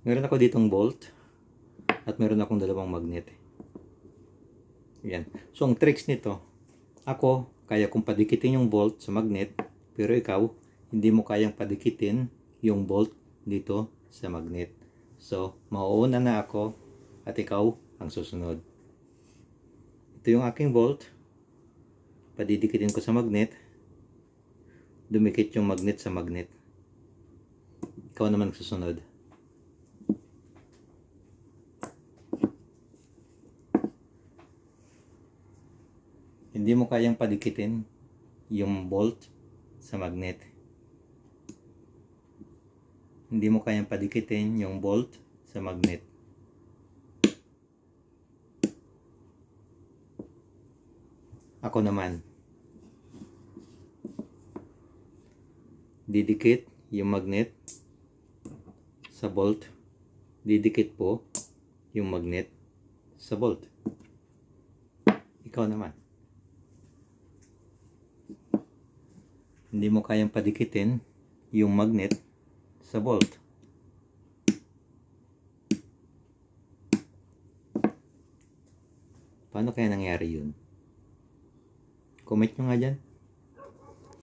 Meron ako ditong bolt at meron akong dalawang magnet. Yan. So ang tricks nito, ako kaya kong padikitin yung bolt sa magnet, pero ikaw hindi mo kayang padikitin yung bolt dito sa magnet. So mauuna na ako at ikaw ang susunod. Ito yung aking bolt. Padidikitin ko sa magnet. Dumikit yung magnet sa magnet. Ikaw naman susunod. Hindi mo kayang padikitin yung bolt sa magnet. Hindi mo kayang padikitin yung bolt sa magnet. Ako naman. Didikit yung magnet sa bolt. Didikit po yung magnet sa bolt. Ikaw naman. Hindi mo kayang padikitin yung magnet sa bolt. Paano kaya nangyari yun? Comment nyo nga dyan.